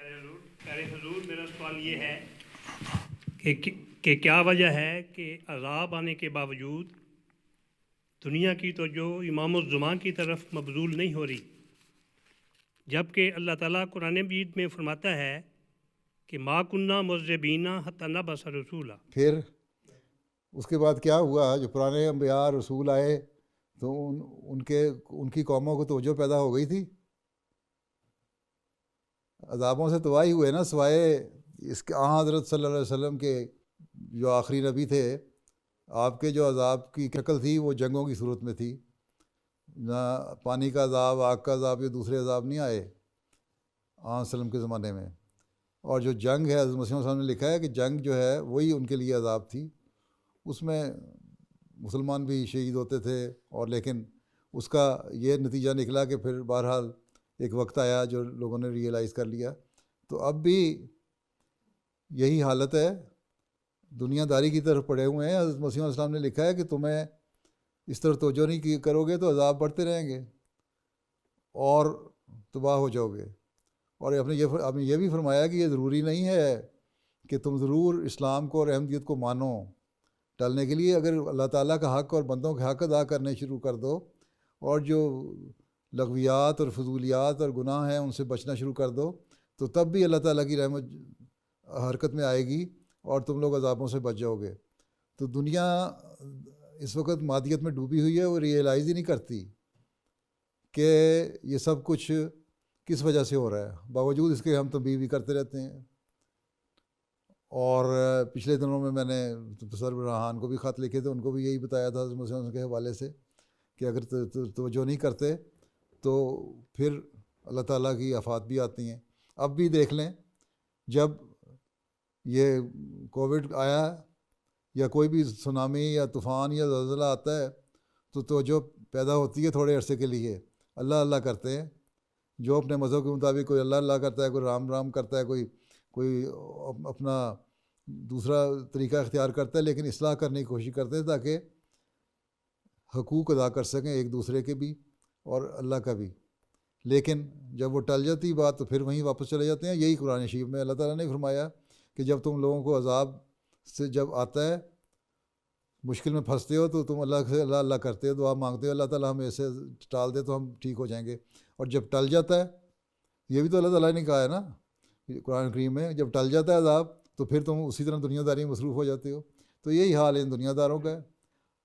پیارے حضور، میرا سوال یہ ہے کہ کیا وجہ ہے کہ عذاب آنے کے باوجود دنیا کی توجہ امام الزمان کی طرف مبذول نہیں ہو رہی، جبکہ اللہ تعالیٰ قرآن مجید میں فرماتا ہے کہ ما کننا معذبین حتی نبعث رسولا۔ پھر اس کے بعد کیا ہوا؟ جو پرانے انبیاء رسول آئے تو ان کی قوموں کو توجہ پیدا ہو گئی تھی، عذابوں سے تباہی ہوئے نا، سوائے اس کے حضرت صلی اللہ علیہ وسلم کے جو آخری نبی تھے، آپ کے جو عذاب کی شکل تھی وہ جنگوں کی صورت میں تھی، نہ پانی کا عذاب، آگ کا عذاب، یا دوسرے عذاب نہیں آئے آن وسلم کے زمانے میں۔ اور جو جنگ ہے، حضرت مسیح صاحب نے لکھا ہے کہ جنگ جو ہے وہی ان کے لیے عذاب تھی، اس میں مسلمان بھی شہید ہوتے تھے، اور لیکن اس کا یہ نتیجہ نکلا کہ پھر بہرحال ایک وقت آیا جو لوگوں نے ریئلائز کر لیا۔ تو اب بھی یہی حالت ہے، دنیا داری کی طرف پڑے ہوئے ہیں۔ حضرت مسیح علیہ السلام نے لکھا ہے کہ تمہیں اس طرف توجہ نہیں کرو گے تو عذاب بڑھتے رہیں گے اور تباہ ہو جاؤ گے۔ اور آپ نے یہ بھی فرمایا کہ یہ ضروری نہیں ہے کہ تم ضرور اسلام کو اور احمدیت کو مانو ٹلنے کے لیے۔ اگر اللہ تعالیٰ کا حق اور بندوں کے حق ادا کرنے شروع کر دو، اور جو لغویات اور فضولیات اور گناہ ہیں ان سے بچنا شروع کر دو، تو تب بھی اللہ تعالیٰ کی رحمت حرکت میں آئے گی اور تم لوگ عذابوں سے بچ جاؤ گے۔ تو دنیا اس وقت مادیت میں ڈوبی ہوئی ہے، وہ ریئلائز ہی نہیں کرتی کہ یہ سب کچھ کس وجہ سے ہو رہا ہے، باوجود اس کے ہم تنبیہ بھی کرتے رہتے ہیں۔ اور پچھلے دنوں میں نے تصور رحان کو بھی خط لکھے تھے، ان کو بھی یہی بتایا تھا حضرت مسیح کے حوالے سے کہ اگر توجہ نہیں کرتے تو پھر اللہ تعالیٰ کی آفات بھی آتی ہیں۔ اب بھی دیکھ لیں، جب یہ کووڈ آیا یا کوئی بھی سونامی یا طوفان یا زلزلہ آتا ہے تو توجہ پیدا ہوتی ہے تھوڑے عرصے کے لیے، اللہ اللہ کرتے ہیں، جو اپنے مذہب کے مطابق کوئی اللہ اللہ کرتا ہے، کوئی رام رام کرتا ہے، کوئی اپنا دوسرا طریقہ اختیار کرتا ہے، لیکن اصلاح کرنے کی کوشش کرتے ہیں تاکہ حقوق ادا کر سکیں ایک دوسرے کے بھی اور اللہ کا بھی۔ لیکن جب وہ ٹل جاتی بات تو پھر وہیں واپس چلے جاتے ہیں۔ یہی قرآن شریف میں اللہ تعالیٰ نے فرمایا کہ جب تم لوگوں کو عذاب سے جب آتا ہے، مشکل میں پھنستے ہو، تو تم اللہ سے اللہ اللہ کرتے ہو، دعا مانگتے ہو اللہ تعالیٰ ہمیں ایسے ٹال دے تو ہم ٹھیک ہو جائیں گے۔ اور جب ٹل جاتا ہے، یہ بھی تو اللہ تعالیٰ نے کہا ہے نا قرآن کریم میں، جب ٹل جاتا ہے عذاب تو پھر تم اسی طرح دنیا داری میں مصروف ہو جاتے ہو۔ تو یہی حال ان دنیا داروں کا ہے،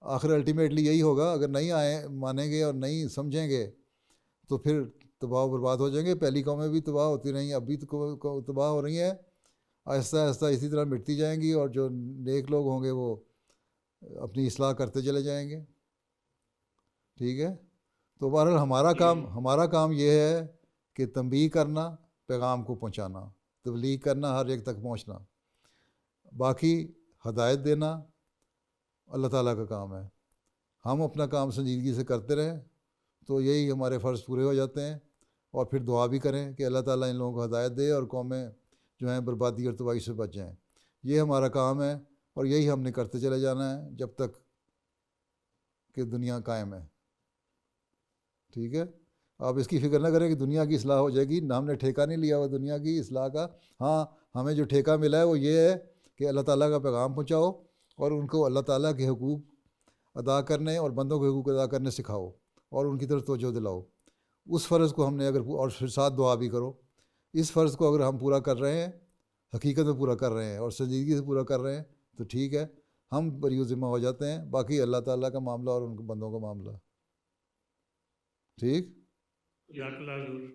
آخر الٹیمیٹلی یہی ہوگا۔ اگر نہیں مانیں گے اور نہیں سمجھیں گے تو پھر تباہ و برباد ہو جائیں گے۔ پہلی قومیں بھی تباہ ہوتی رہیں، اب بھی تباہ ہو رہی ہیں، آہستہ آہستہ اسی طرح مٹتی جائیں گی، اور جو نیک لوگ ہوں گے وہ اپنی اصلاح کرتے چلے جائیں گے۔ ٹھیک ہے، تو بہرحال ہمارا کام یہ ہے کہ تنبیہ کرنا، پیغام کو پہنچانا، تبلیغ کرنا، ہر ایک تک پہنچنا، باقی ہدایت دینا اللہ تعالیٰ کا کام ہے۔ ہم اپنا کام سنجیدگی سے کرتے رہیں تو یہی ہمارے فرض پورے ہو جاتے ہیں، اور پھر دعا بھی کریں کہ اللہ تعالیٰ ان لوگوں کو ہدایت دے اور قومیں جو ہیں بربادی اور تباہی سے بچ جائیں۔ یہ ہمارا کام ہے اور یہی ہم نے کرتے چلے جانا ہے جب تک کہ دنیا قائم ہے۔ ٹھیک ہے، آپ اس کی فکر نہ کریں کہ دنیا کی اصلاح ہو جائے گی، نہ ہم نے ٹھیکہ نہیں لیا ہوا دنیا کی اصلاح کا۔ ہاں، ہمیں جو ٹھیکہ ملا ہے وہ یہ ہے کہ اللہ تعالیٰ کا پیغام پہنچاؤ اور ان کو اللہ تعالیٰ کے حقوق ادا کرنے اور بندوں کے حقوق ادا کرنے سکھاؤ اور ان کی طرف توجہ دلاؤ۔ اس فرض کو ہم نے اور پھر ساتھ دعا بھی کرو، اس فرض کو اگر ہم پورا کر رہے ہیں، حقیقت میں پورا کر رہے ہیں اور سنجیدگی سے پورا کر رہے ہیں تو ٹھیک ہے، ہم بری ذمہ ہو جاتے ہیں۔ باقی اللہ تعالیٰ کا معاملہ اور ان کے بندوں کا معاملہ۔ ٹھیک۔ جزاک اللہ حضور۔